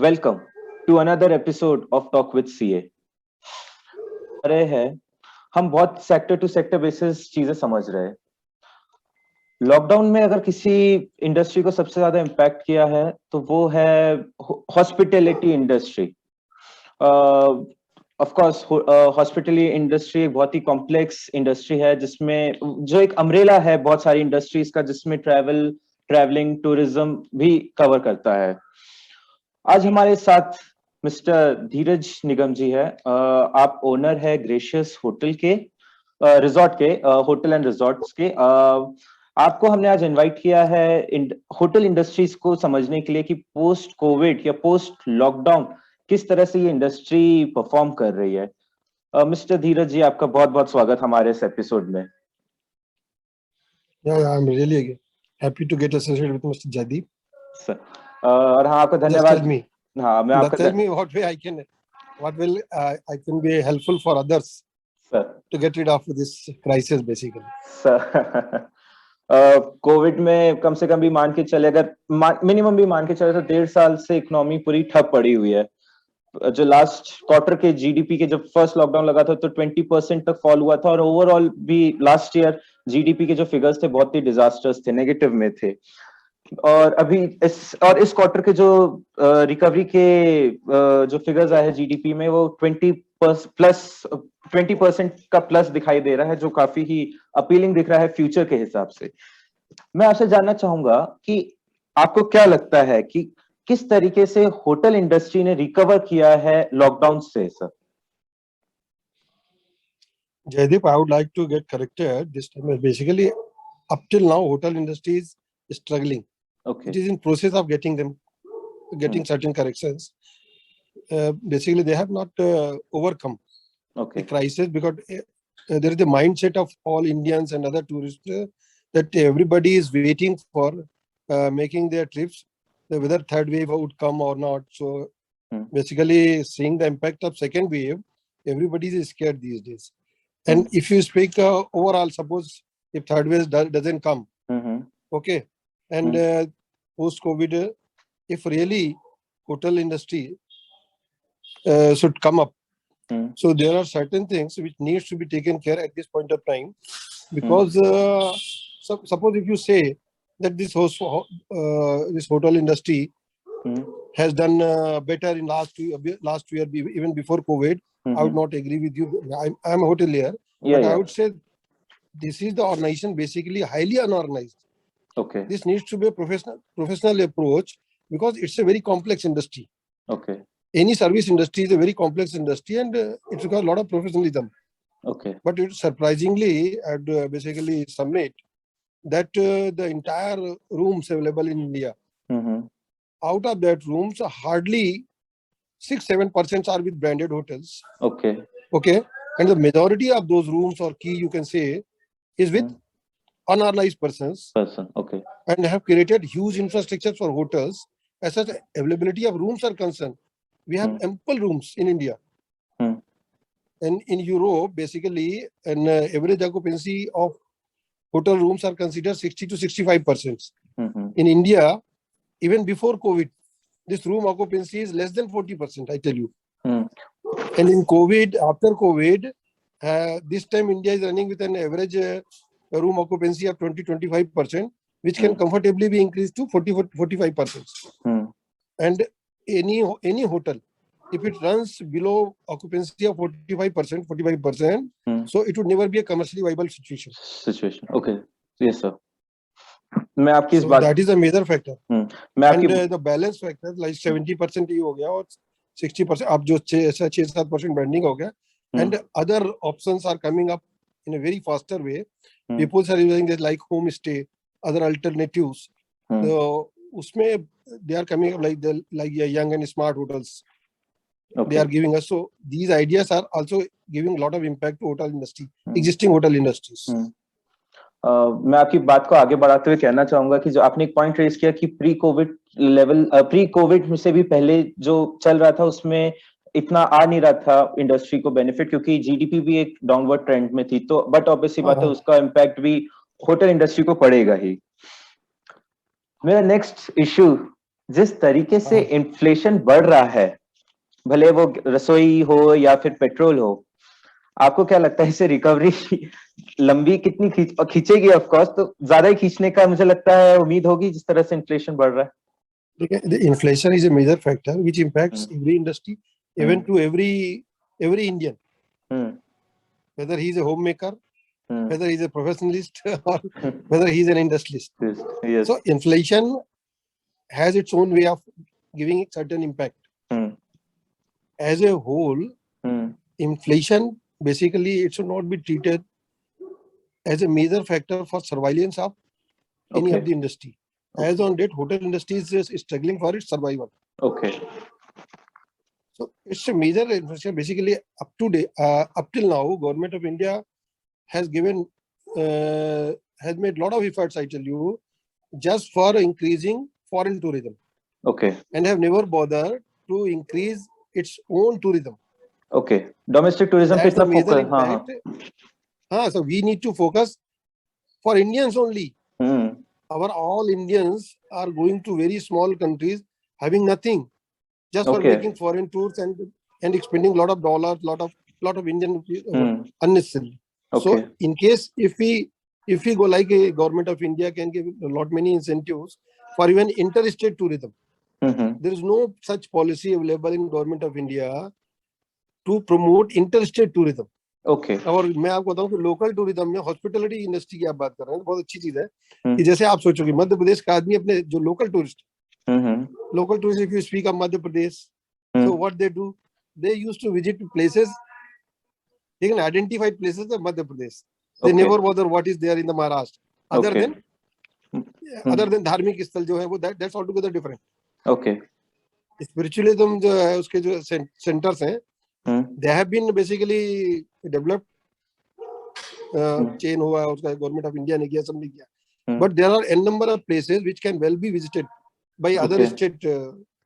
Welcome to another episode of Talk with CA. रहे हैं हम बहुत सेक्टर टू सेक्टर बेसिस चीजें समझ रहे हैं। लॉकडाउन में अगर किसी इंडस्ट्री को सबसे ज्यादा इम्पैक्ट किया है तो वो है hospitality industry. Of course hospitality industry एक बहुत ही कॉम्प्लेक्स इंडस्ट्री है जिसमें जो एक अम्ब्रेला है बहुत सारी इंडस्ट्रीज का, जिसमें ट्रैवलिंग टूरिज्म भी कवर करता है। आज हमारे साथ मिस्टर धीरज निगम जी है। आप ओनर है ग्रेशियस होटल के, रिजॉर्ट के, होटल एंड रिजॉर्ट्स के। आपको हमने आज इनवाइट किया है होटल इंडस्ट्रीज को समझने के लिए कि पोस्ट कोविड या पोस्ट लॉकडाउन किस तरह से ये इंडस्ट्री परफॉर्म कर रही है। मिस्टर धीरज जी, आपका बहुत बहुत स्वागत हमारे इस एपिसोड में। I'm really happy to get associated with Mr. Jaideep. Sir, और हाँ, आपका धन्यवाद। Tell me. हाँ, मैं आपका tell me what way I can be helpful for others to get rid of this crisis basically. Sir, Covid में कम से कम भी मान के चले, अगर मिनिमम भी मान के चले तो 1.5 साल से इकोनॉमी पूरी ठप पड़ी हुई है। जो लास्ट क्वार्टर के जीडीपी के जब फर्स्ट लॉकडाउन लगा था तो 20% तक फॉल हुआ था, और ओवरऑल भी लास्ट ईयर जीडीपी के जो फिगर्स थे बहुत ही डिजास्टर्स थे, नेगेटिव में थे। और अभी इस क्वार्टर के जो रिकवरी के जो फिगर्स आए हैं जीडीपी में, वो 20% का प्लस दिखाई दे रहा है, जो काफी ही अपीलिंग दिख रहा है फ्यूचर के हिसाब से। मैं आपसे जानना चाहूंगा कि आपको क्या लगता है कि किस तरीके से होटल इंडस्ट्री ने रिकवर किया है लॉकडाउन से। Sir Jaideep, I would like to get corrected this time. Basically, up till now, hotel industry is struggling. Okay. It is in process of getting certain corrections. Basically, they have not overcome the crisis because there is the mindset of all Indians and other tourists that everybody is waiting for making their trips, whether third wave would come or not. So basically, seeing the impact of second wave, everybody is scared these days. And if you speak overall, suppose if third wave doesn't come, okay, and post-COVID, if really hotel industry should come up, so there are certain things which needs to be taken care at this point of time, because suppose if you say that this hotel industry has done better in last year, even before COVID, I would not agree with you. I'm a hotelier, but I would say this is the organization basically highly unorganized. Okay. This needs to be a professional approach because it's a very complex industry. Okay. Any service industry is a very complex industry, and it requires a lot of professionalism. Okay. But it surprisingly, I'd basically submit that the entire rooms available in India, out of that rooms, hardly 6-7% are with branded hotels. Okay. Okay. And the majority of those rooms or key, you can say, is with unorganized persons. Okay. And have created huge infrastructure for hotels. As such, availability of rooms are concerned, we have ample rooms in India. And in Europe, basically, an average occupancy of hotel rooms are considered 60 to 65%. In India, even before COVID, this room occupancy is less than 40%, I tell you. And in COVID, after COVID, this time India is running with an average room occupancy of 20-25%, which can comfortably be increased to 40-45%. And any hotel, if it runs below occupancy of 45%, so it would never be a commercially viable situation. Okay. Yes, sir. मैं आपकी इस बात, that is a major factor. मैं आपकी and the balance factor like 70% ही हो गया और 60% अब जो 6-7% branding हो गया, and other options are coming up in a very faster way. People are using this like homestay, other alternatives. So उसमें they are coming up like young and smart hotels. They are giving us, so these ideas are also giving a lot of impact to hotel industry, existing hotel industries. मैं आपकी बात को आगे बढ़ाते हुए कहना चाहूंगा कि जो आपने एक पॉइंट रेज किया कि प्री कोविड से भी पहले जो चल रहा था उसमें इतना आ नहीं रहा था इंडस्ट्री को बेनिफिट, क्योंकि जीडीपी भी एक डाउनवर्ड ट्रेंड में थी। तो बट ऑब्वियसली बात है उसका इम्पैक्ट भी होटल इंडस्ट्री को पड़ेगा ही। मेरा नेक्स्ट इश्यू जिस तरीके से हाँ। इन्फ्लेशन बढ़ रहा है, भले वो रसोई हो या फिर पेट्रोल हो, आपको क्या लगता है इसे रिकवरी लंबी कितनी खींचेगी? ऑफ कोर्स तो ज्यादा ही खींचने का मुझे लगता है उम्मीद होगी, जिस तरह से इन्फ्लेशन बढ़ रहा है. The inflation is a major factor which impacts hmm. every industry, even to every Indian, hmm. whether he is a homemaker, hmm. whether he is a professionalist, or whether he is an industrialist. Yes. So inflation has its own way of giving it certain impact. As a whole, inflation basically it should not be treated as a major factor for surveillance of any of the industry. As on date, hotel industry is struggling for its survival. Okay. So it's a major inflation. Basically, up till now, Government of India has given has made a lot of efforts, I tell you, just for increasing foreign tourism. Okay. And have never bothered to increase its own tourism. Okay. Domestic tourism पे That's इतना the major focus. impact. So we need to focus for Indians only. All Indians are going to very small countries having nothing, just for making foreign tours and expending a lot of dollars, lot of Indian rupees unnecessarily. So in case if we go like a Government of India can give a lot many incentives for even interstate tourism. There is no such policy available in Government of India to promote interstate tourism. Okay. और मैं आपको बताऊं कि local tourism में hospitality industry की आप बात कर रहे हैं, बहुत अच्छी चीज है कि जैसे आप सोचोगे मध्य प्रदेश का आदमी अपने जो local tourist if you speak of Madhya Pradesh, so what they do, they used to visit places, they can identify places of Madhya Pradesh. They never bother what is there in the Maharashtra other than धार्मिक स्थल जो है वो that's altogether different. Okay. Spiritualism जो है उसके जो centres हैं, they have been basically developed, chain हुआ उसका गवर्नमेंट ऑफ इंडिया ने किया, सबने किया, but there are n number of places which can well be visited by other state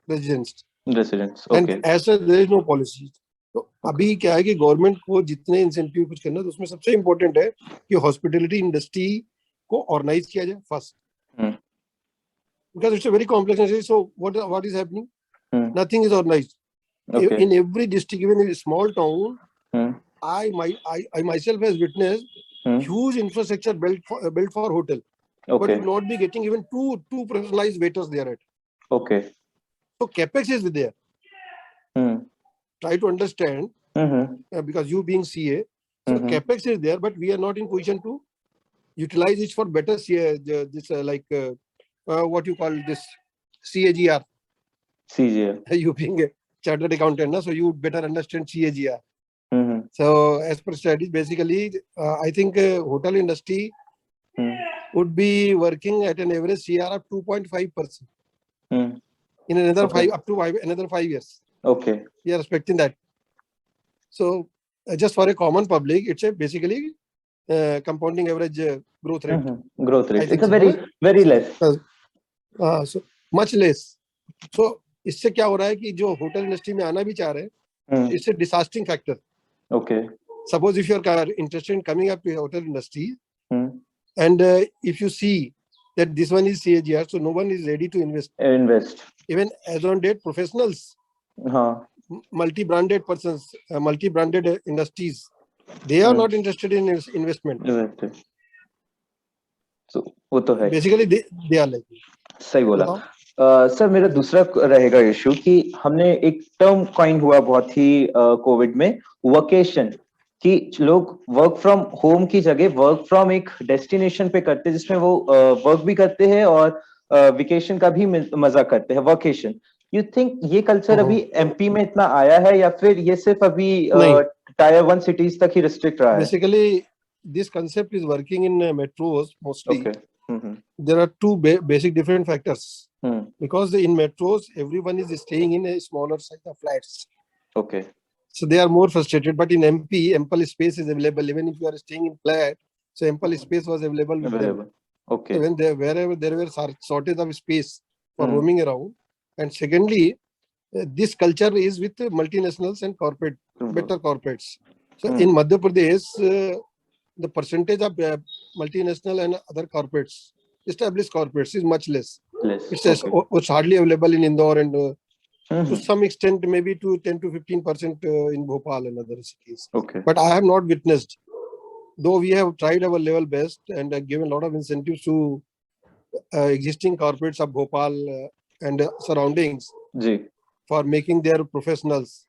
residents. And as such there is no policy. तो अभी क्या है कि गवर्नमेंट को जितने इंसेंटिव कुछ करना है, तो उसमें सबसे इम्पोर्टेंट है कि हॉस्पिटैलिटी इंडस्ट्री को ऑर्गेनाइज किया जाए first, because it's a very complex industry. So what is happening? Nothing is organized. In every district, even in a small town, I myself has witnessed huge infrastructure built for hotel, but you will not be getting even two personalized waiters there at. So capex is there. Try to understand, because you being CA, so capex is there, but we are not in position to utilize it for better what you call this CAGR. You being a chartered accountant, so you better understand CAGR. So as per studies, basically, I think hotel industry would be working at an average CR of 2.5% in another another 5 years. We are expecting that. So just for a common public, it's a basically compounding average growth rate. It's a very less. So much less. So इससे क्या हो रहा है कि जो hotel industry में आना भी चाह रहे हैं, it's a disastering factor. Suppose if you are interested in coming up to hotel industry, and if you see that this one is CAGR, so no one is ready to invest. Even as on date, professionals, multi-branded persons, multi-branded industries, they are not interested in investment. So वो तो है. Basically, they are like. सही बोला. Sir मेरा दूसरा रहेगा issue कि हमने एक टर्म कॉइन हुआ बहुत ही कोविड में, वकेशन, कि लोग वर्क फ्रॉम होम की जगह वर्क फ्रॉम एक डेस्टिनेशन पे करते हैं, जिसमें वो वर्क भी करते हैं और वेकेशन का भी मजा करते हैं, वकेशन. यू थिंक ये कल्चर अभी एमपी में इतना आया है या फिर ये सिर्फ अभी टायर 1 सिटीज तक ही रिस्ट्रिक्ट रहा है? Basically this concept is working in metros mostly. There are two basic different factors. Because in metros, everyone is staying in a smaller size of flats. So they are more frustrated. But in MP, ample space is available. Even if you are staying in flat, so ample space was available with them. Even wherever there were shortage of space for roaming around. And secondly, this culture is with multinationals and better corporates. So in Madhya Pradesh, the percentage of multinational and other corporates, established corporates, is much less. It's hardly available in Indore and to some extent maybe to 10 to 15% in Bhopal and other cities. Okay. But I have not witnessed, though we have tried our level best and given a lot of incentives to existing corporates of Bhopal and surroundings for making their professionals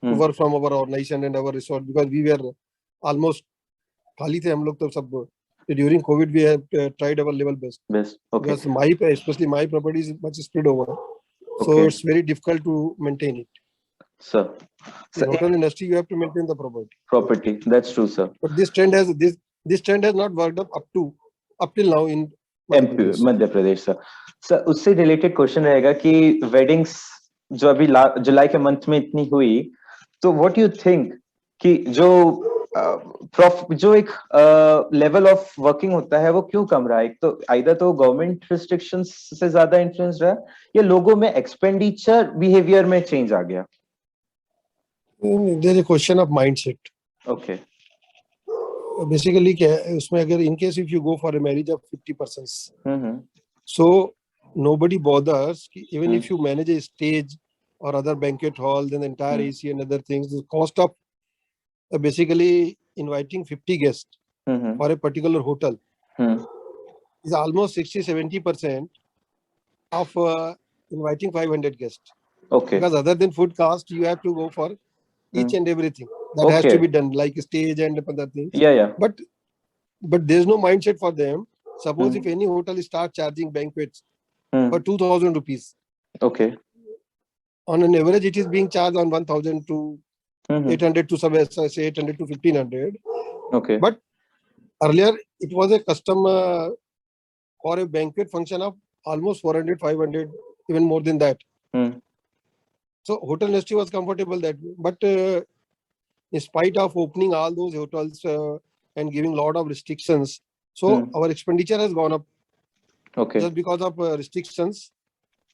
to work from our organization and our resort, because we were almost खाली थे हम लोग तो सब. During COVID we have tried our level best. Okay. Because especially my property is much spread over, so it's very difficult to maintain it. Sir, in hotel industry you have to maintain the property. That's true, sir. But this trend has not worked up till now in Madhya Pradesh, sir. Sir, उससे related question रहेगा कि weddings जो अभी जुलाई के month में इतनी हुई, तो what do you think कि जो एक लेवल ऑफ वर्किंग होता है वो क्यों कम रहा है? एक तो आइदर तो गवर्नमेंट रिस्ट्रिक्शंस से ज्यादा इन्फ्लुएंस रहा या लोगों में एक्सपेंडिचर बिहेवियर में चेंज आ गया? There is a question of mindset. Okay. Basically क्या है उसमें, अगर in case if you go for a marriage of 50 persons, so nobody bothers even if you manage a stage or other banquet hall, then the entire AC and other things, the cost of basically inviting 50 guests for a particular hotel is almost 60-70% of inviting 500 guests. Okay. Because other than food cost, you have to go for each and everything that has to be done, like stage and other things. Yeah. But there's no mindset for them. Suppose if any hotel starts charging banquets for 2,000 rupees. Okay. On an average, it is being charged on 1,000 to 800 to say 800 to 1,500. Okay. But earlier it was a custom for a banquet function of almost 400, 500, even more than that. So hotel industry was comfortable that way. But in spite of opening all those hotels and giving a lot of restrictions, so our expenditure has gone up. Okay. Just because of restrictions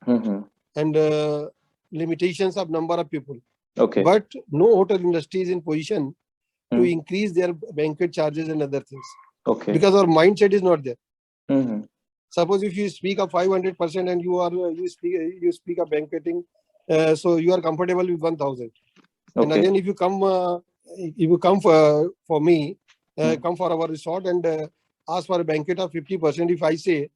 and limitations of number of people. Okay. But no hotel industry is in position to increase their banquet charges and other things. Okay. Because our mindset is not there. Suppose if you speak of 500% and you speak of banqueting, so you are comfortable with 1,000. Okay. And again, if you come for me, come for our resort and ask for a banquet of 50%, if I say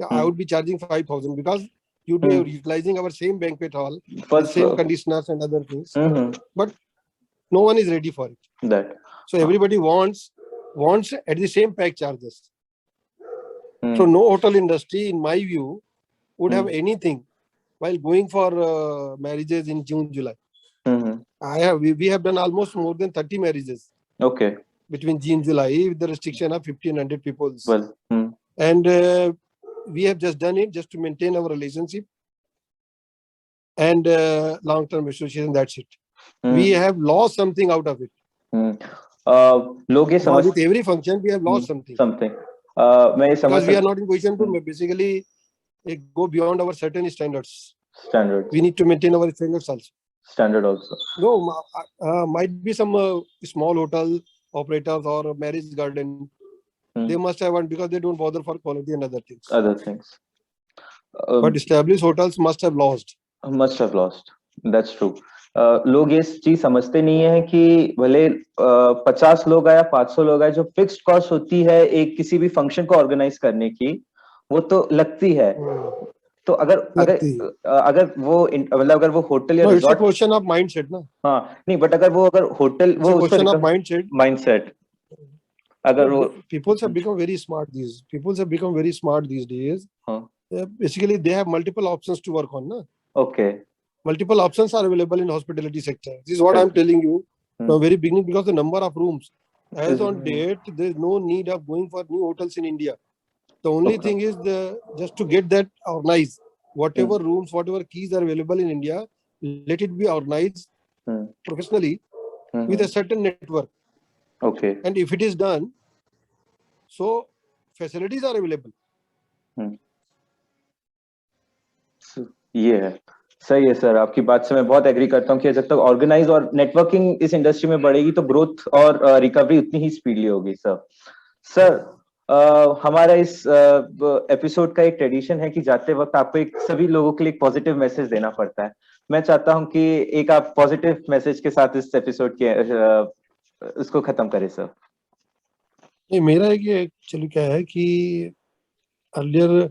I would be charging 5,000, because you are utilizing our same banquet hall, the same conditioners and other things. But no one is ready for it. So everybody wants at the same pack charges. So no hotel industry, in my view, would have anything while going for marriages in June, July. We have done almost more than 30 marriages. Okay. Between June, July, with the restriction of 1,500 people. Well. And we have just done it just to maintain our relationship and long-term association. That's it. We have lost something out of it. With every function, we have lost something. Because we are not in position to basically go beyond our certain standards. We need to maintain our standard also. No, might be some small hotel operators or marriage garden. They must have one, because they don't bother for quality and other things. But established hotels must have lost. That's true. लोग ये चीज समझते नहीं है कि भले 50 लोग आए या 500 लोग आए, जो फिक्स्ड कॉस्ट होती है एक किसी भी फंक्शन को ऑर्गेनाइज करने की, वो तो लगती है. तो अगर वो मतलब अगर वो होटल या रिजॉर्ट, क्वेश्चन ऑफ माइंडसेट ना. हाँ नहीं, बट अगर होटल वो क्वेश्चन ऑफ माइंडसेट. अगर वो people have become very smart these days. Basically they have multiple options to work on, na? Okay. Multiple options are available in hospitality sector. This is what I'm telling you from very beginning, because the number of rooms as on date, there is no need of going for new hotels in India. The only thing is just to get that organized. Whatever rooms, whatever keys are available in India, let it be organized professionally with a certain network. Okay. And if it is done, so facilities are available. ये है, सही है sir. आपकी बात से मैं बहुत agree करता हूँ कि जब तक ऑर्गेनाइज और नेटवर्किंग इस इंडस्ट्री में बढ़ेगी तो ग्रोथ और रिकवरी उतनी ही स्पीडली होगी. सर हमारा इस एपिसोड का एक ट्रेडिशन है कि जाते वक्त आपको एक सभी लोगों के लिए एक पॉजिटिव मैसेज देना पड़ता है। मैं चाहता हूं कि एक आप पॉजिटिव मैसेज के साथ इस एपिसोड के इसको खत्म करें सर। नहीं, मेरा एक एक्चुअली क्या है कि earlier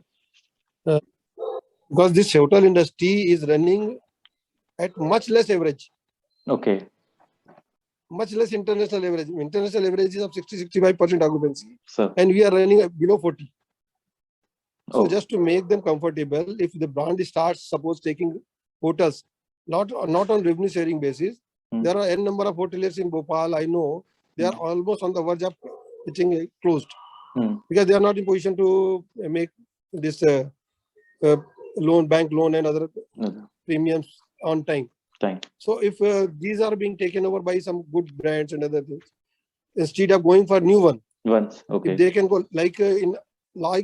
because this hotel industry is running at much less average. Okay. Much less international average. International average is of 60-65% occupancy. Sir. And we are running below 40. So Oh. just to make them comfortable, if the brand starts, suppose taking hotels, not on revenue sharing basis, there are n number of hoteliers in Bhopal, I know, they are almost on the verge of getting closed. Because they are not in position to make this bank loan and other premiums on time. So if these are being taken over by some good brands and other things, instead of going for new ones, okay, if they can go like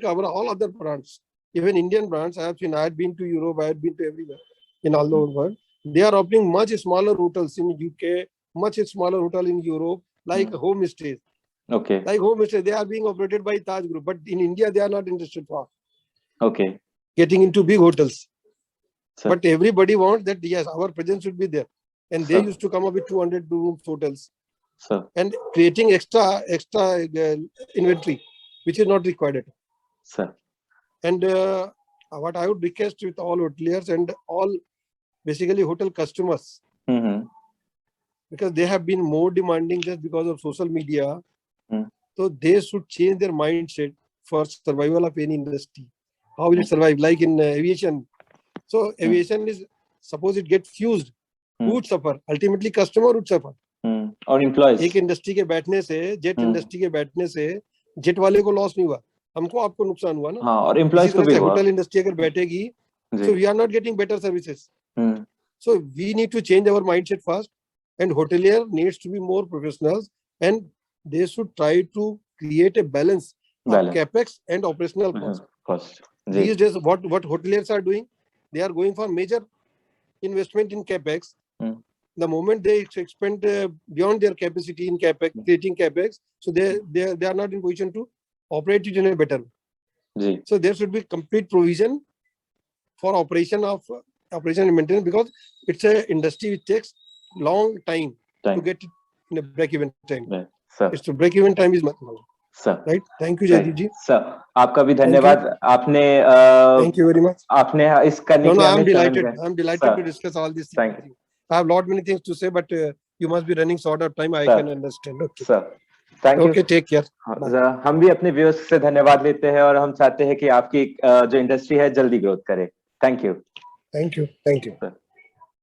our all other brands, even Indian brands, I have seen. I had been to Europe, I had been to everywhere in all over the world. They are opening much smaller hotels in UK, much smaller hotel in Europe, like homestays. Okay. Like homestays, they are being operated by Taj Group, but in India they are not interested for. Okay. Getting into big hotels. Sir. But everybody wants that, yes, our presence should be there. And they used to come up with 200 room hotels. Sir. And creating extra inventory, which is not required. Sir. And what I would request with all hoteliers and all basically hotel customers, because they have been more demanding just because of social media. So they should change their mindset for survival of any industry. How will it survive? Like in aviation. So aviation is, suppose it gets fused, who would suffer? Ultimately customer would suffer. और employees. एक industry के बैठने से, jet industry के बैठने से jet वाले को लॉस नहीं हुआ, हमको आपको नुकसान हुआ ना. हाँ, और एम्प्लॉइज को भी हुआ. होटल इंडस्ट्री अगर बैठेगी, so we are not getting better services. So we need to change our mindset first, and hotelier needs to be more professionals, and they should try to create a balance of capex and operational cost. These days, what hoteliers are doing, they are going for major investment in capex. The moment they expend beyond their capacity in capex, creating capex, so they are not in position to operate it in a better way. So there should be complete provision for operation and maintenance, because it's a industry which takes long time to get it in a break-even time. Right. It's to break-even time is much longer. Sir. Right. Thank you, Jaydeep ji. Sir, आपका भी धन्यवाद. आपने Thank you very much. आपने इस करने के लिए I'm delighted. I'm delighted to discuss all these things. Thank you. I have lot many things to say, but you must be running short of time. I can understand. Okay. Sir. Thank you. Okay, take care. हम भी अपने viewers से धन्यवाद लेते हैं और हम चाहते हैं कि आपकी जो इंडस्ट्री है जल्दी ग्रोथ करे. Thank you. Thank you. Thank you.